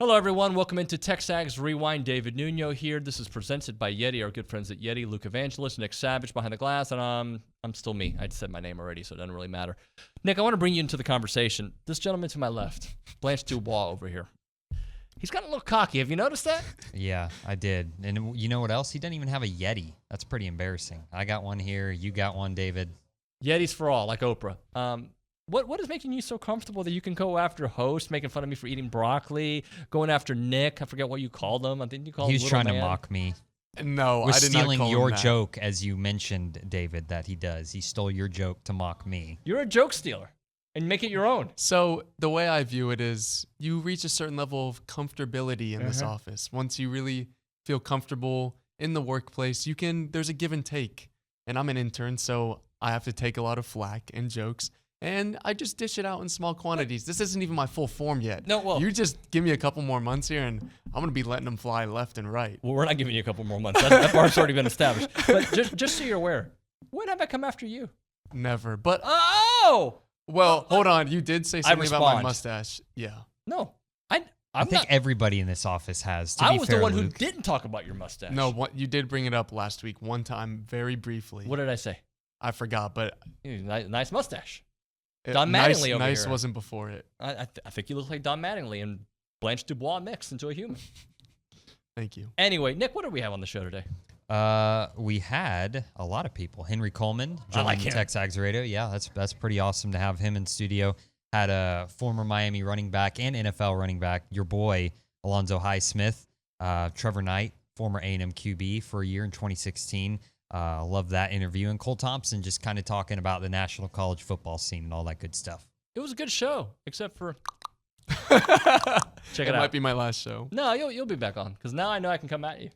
Hello, everyone. Welcome into TexAgs Rewind. David Nuno here. This is presented by Yeti, our good friends at Yeti, Luke Evangelist, Nick Savage behind the glass, and I'm still me. I'd said my name already, so it doesn't really matter. Nick, I want to bring you into the conversation. This gentleman to my left, Blanche Dubois over here. He's gotten a little cocky. Have you noticed that? Yeah, I did. And you know what else? He doesn't even have a Yeti. That's pretty embarrassing. I got one here. You got one, David. Yetis for all, like Oprah. What is making you so comfortable that you can go after host, making fun of me for eating broccoli, going after Nick? I forget what you called him. I think you called him He was Little trying Man. to mock me. No, Was I did stealing not call your him that. joke, as you mentioned, David, that he does. He stole your joke to mock me. You're a joke stealer, and make it your own. So the way I view it is you reach a certain level of comfortability in this office. Once you really feel comfortable in the workplace, there's a give and take. And I'm an intern, so I have to take a lot of flack and jokes. And I just dish it out in small quantities. This isn't even my full form yet. No, well- you just give me a couple more months here, and I'm going to be letting them fly left and right. Well, we're not giving you a couple more months. That bar's already been established. But just so you're aware, when have I come after you? Never. But, Oh! well, hold on. You did say something about my respond. mustache. Yeah. No. I think everybody in this office has, to I be was fair, the one who Luke. didn't talk about your mustache. No, you did bring it up last week one time very briefly. What did I say? I forgot, but Nice mustache. Don nice, Mattingly over nice here. wasn't before it. I think you look like Don Mattingly and Blanche Dubois mixed into a human. Thank you. Anyway, Nick, what do we have on the show today? We had a lot of people. Henry Coleman joined like him. TexAgs Radio. Yeah, that's pretty awesome to have him in studio. Had a former Miami running back and NFL running back, your boy, Alonzo Highsmith. Trevor Knight, former A&M QB for a year in 2016. Love that interview. And Cole Thompson just kind of talking about the national college football scene and all that good stuff. It was a good show, except for Check it out. might be my last show. no, you'll be back on because now I know I can come at you.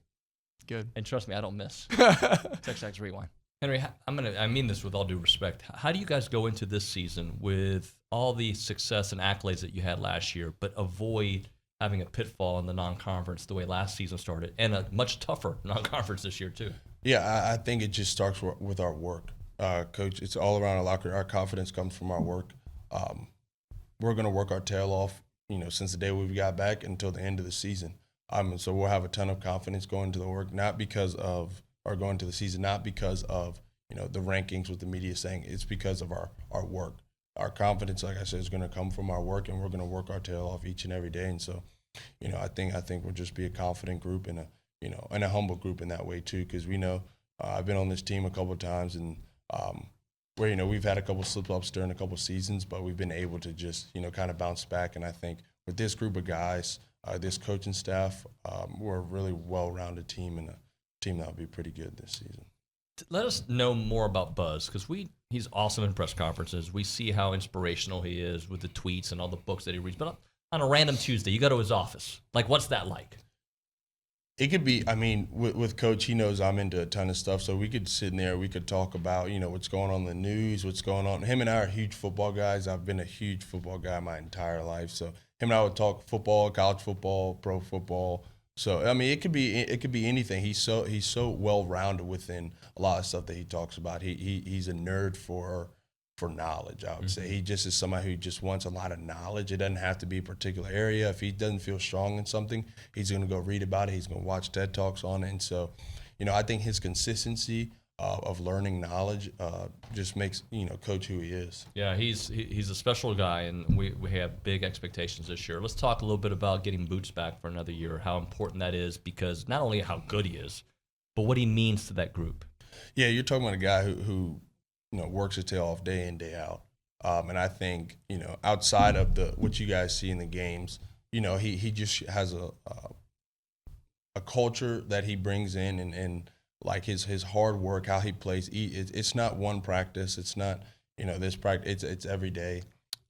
Good. And trust me, I don't miss. TexAgs Rewind. Henry, I mean this with all due respect. How do you guys go into this season with all the success and accolades that you had last year, but avoid having a pitfall in the non-conference the way last season started, and a much tougher non-conference this year too? Yeah, I think it just starts with our work, Coach. It's all around our locker. Our confidence comes from our work. We're going to work our tail off, since the day we got back until the end of the season. So we'll have a ton of confidence going to the work, going to the season, not because of the rankings with the media saying it's because of our work. Our confidence, like I said, is going to come from our work, and we're going to work our tail off each and every day. And so, I think we'll just be a confident group and a humble group in that way too, because we know I've been on this team a couple of times, and where we've had a couple slip-ups during a couple of seasons, but we've been able to just kind of bounce back. And I think with this group of guys, this coaching staff, we're a really well-rounded team, and a team that'll be pretty good this season. Let us know more about Buzz, because he's awesome in press conferences. We see how inspirational he is with the tweets and all the books that he reads. But on a random Tuesday, you go to his office. Like, what's that like? It could be, with Coach, he knows I'm into a ton of stuff, so we could sit in there, we could talk about, what's going on in the news, what's going on. Him and I are huge football guys. I've been a huge football guy my entire life. So him and I would talk football, college football, pro football. So, it could be anything. He's so well-rounded within a lot of stuff that he talks about. He's a nerd for knowledge, I would say. He just is somebody who just wants a lot of knowledge. It doesn't have to be a particular area. If he doesn't feel strong in something, he's going to go read about it. He's going to watch TED Talks on it. And so, I think his consistency of learning knowledge just makes, Coach who he is. Yeah, he's a special guy, and we have big expectations this year. Let's talk a little bit about getting Boots back for another year, how important that is, because not only how good he is, but what he means to that group. Yeah, you're talking about a guy who works his tail off day in, day out. And I think, outside of what you guys see in the games, he just has a culture that he brings in, and like his hard work, how he plays. It's not one practice. It's not, this practice. It's every day.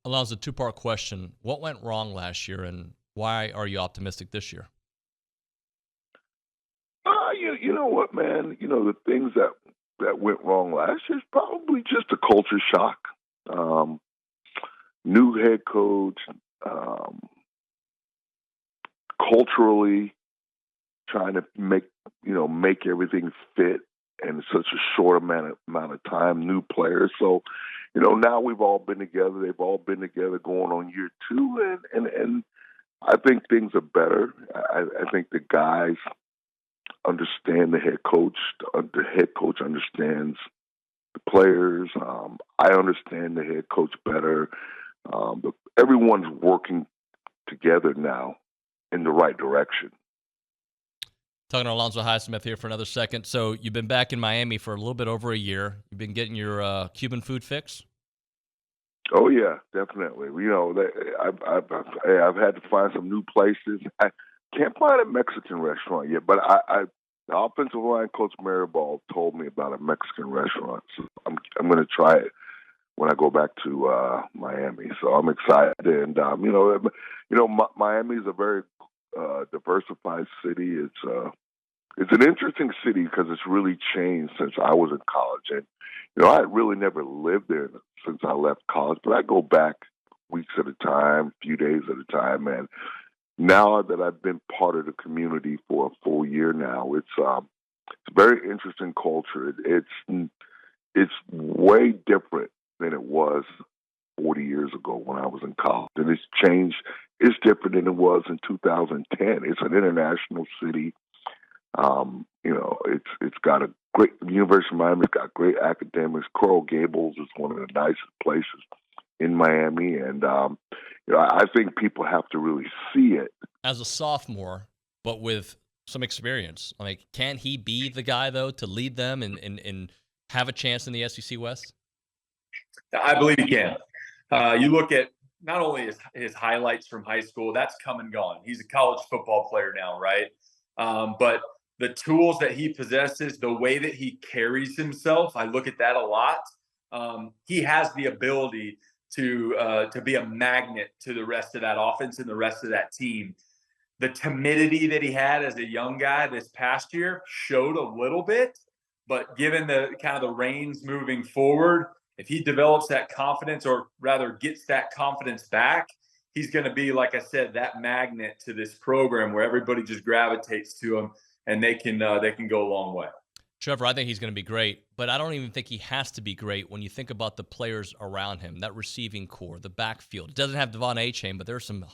Alonzo, two-part question. What went wrong last year, and why are you optimistic this year? You know what, man? The things that went wrong last year is probably just a culture shock. New head coach, culturally trying to make everything fit in such a short amount of time, new players. So, now we've all been together. They've all been together going on year two, and I think things are better. I think the guys understand the head coach. The head coach understands the players. I understand the head coach better. But everyone's working together now in the right direction. Talking to Alonzo Highsmith here for another second. So you've been back in Miami for a little bit over a year. You've been getting your Cuban food fix? Oh yeah, definitely. I've had to find some new places. I can't find a Mexican restaurant yet, but the offensive line coach Maribal told me about a Mexican restaurant, so I'm going to try it when I go back to Miami. So I'm excited, and Miami is a very diversified city. It's an interesting city because it's really changed since I was in college, and I had really never lived there since I left college, but I go back weeks at a time, few days at a time, and now that I've been part of the community for a full year now, it's a very interesting culture. It's way different than it was 40 years ago when I was in college, and it's changed. It's different than it was in 2010. It's an international city. It's got a great University of Miami's got great academics. Coral Gables is one of the nicest places in Miami, and I think people have to really see it. As a sophomore, but with some experience, like, can he be the guy though to lead them and have a chance in the SEC West? I believe he can. You look at not only his highlights from high school, that's come and gone. He's a college football player now, right? But the tools that he possesses, the way that he carries himself, I look at that a lot. He has the ability to be a magnet to the rest of that offense and the rest of that team. The timidity that he had as a young guy this past year showed a little bit, but given the kind of the reins moving forward, if he develops that confidence, or rather gets that confidence back, he's going to be, like I said, that magnet to this program where everybody just gravitates to him, and they can go a long way. Trevor, I think he's going to be great, but I don't even think he has to be great when you think about the players around him, that receiving core, the backfield. It doesn't have Devon Achane, but there's some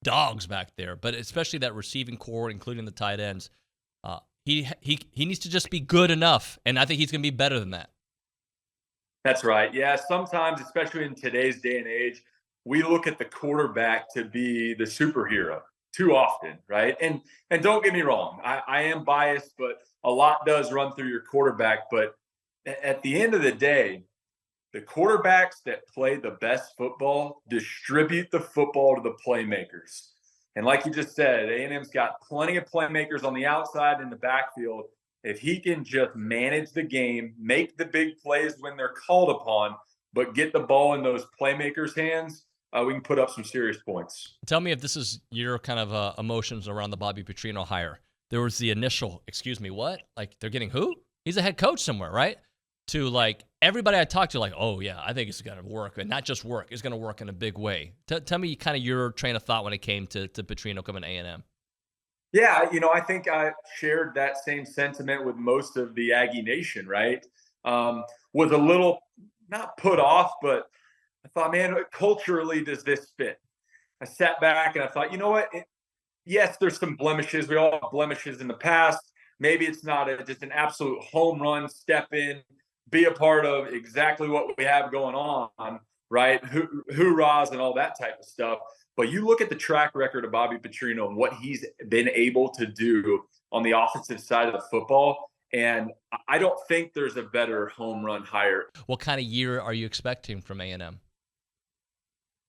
dogs back there, but especially that receiving core, including the tight ends. He needs to just be good enough, and I think he's going to be better than that. That's right. Yeah, sometimes, especially in today's day and age, we look at the quarterback to be the superhero too often, right? And don't get me wrong, I am biased, but a lot does run through your quarterback. But at the end of the day, the quarterbacks that play the best football distribute the football to the playmakers. And like you just said, A&M's got plenty of playmakers on the outside in the backfield. If he can just manage the game, make the big plays when they're called upon, but get the ball in those playmakers' hands, we can put up some serious points. Tell me if this is your kind of emotions around the Bobby Petrino hire. There was the initial, excuse me, what? Like, they're getting who? He's a head coach somewhere, right? To, like, everybody I talked to, like, oh, yeah, I think it's going to work. And not just work, it's going to work in a big way. Tell me kind of your train of thought when it came to Petrino coming to A&M. Yeah, I think I shared that same sentiment with most of the Aggie Nation, right? Was a little, not put off, but I thought, man, culturally, does this fit? I sat back and I thought, you know what? Yes, there's some blemishes. We all have blemishes in the past. Maybe it's not just an absolute home run, step in, be a part of exactly what we have going on, right? Hoorahs and all that type of stuff. But you look at the track record of Bobby Petrino and what he's been able to do on the offensive side of the football, and I don't think there's a better home run hire. What kind of year are you expecting from A&M?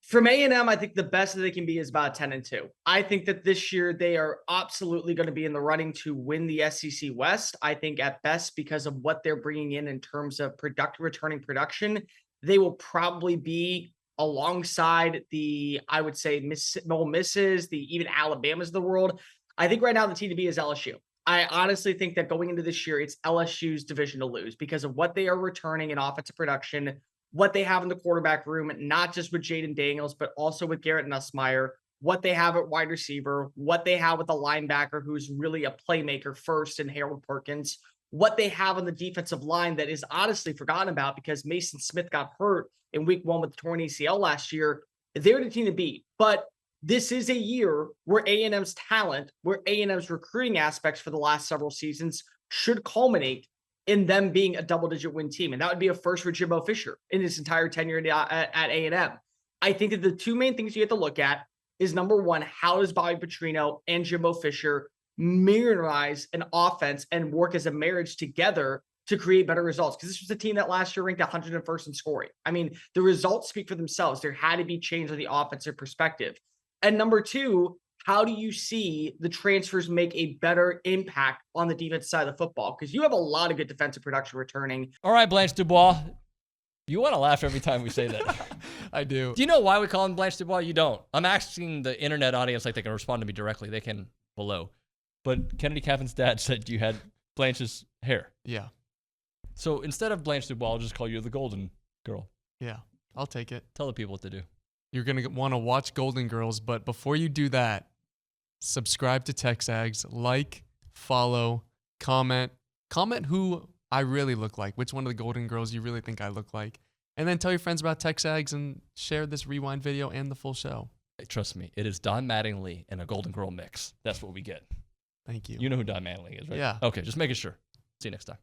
From A&M, I think the best that they can be is about 10-2. I think that this year they are absolutely going to be in the running to win the SEC West. I think at best, because of what they're bringing in terms of returning production, they will probably be alongside the, I would say, Ole Misses, the even Alabamas of the world. I think right now the team to beat is LSU. I honestly think that going into this year, it's LSU's division to lose because of what they are returning in offensive production, what they have in the quarterback room, not just with Jaden Daniels, but also with Garrett Nussmeier, what they have at wide receiver, what they have with a linebacker who's really a playmaker first in Harold Perkins, what they have on the defensive line that is honestly forgotten about because Mason Smith got hurt in week 1 with the torn ACL last year. They're the team to beat. But this is a year where A&M's talent, where A&M's recruiting aspects for the last several seasons should culminate in them being a double-digit win team. And that would be a first for Jimbo Fisher in his entire tenure at A&M. I think that the two main things you have to look at is, number one, how does Bobby Petrino and Jimbo Fisher mirrorize an offense and work as a marriage together to create better results? Because this was a team that last year ranked 101st in scoring. I mean, the results speak for themselves. There had to be change on the offensive perspective. And number two, how do you see the transfers make a better impact on the defense side of the football? Because you have a lot of good defensive production returning. All right, Blanche Dubois. You want to laugh every time we say that. I do. Do you know why we call him Blanche Dubois? You don't. I'm asking the internet audience like they can respond to me directly. They can below. But Kennedy Caffin's dad said you had Blanche's hair. Yeah. So instead of Blanche Dubois, I'll just call you the Golden Girl. Yeah. I'll take it. Tell the people what to do. You're going to want to watch Golden Girls, but before you do that, subscribe to TexAgs, like, follow, comment who I really look like, which one of the Golden Girls you really think I look like, and then tell your friends about TexAgs and share this rewind video and the full show. Trust me, it is Don Mattingly and a Golden Girl mix. That's what we get. Thank you. You know who Don Mattingly is, right? Yeah. Okay, just making sure. See you next time.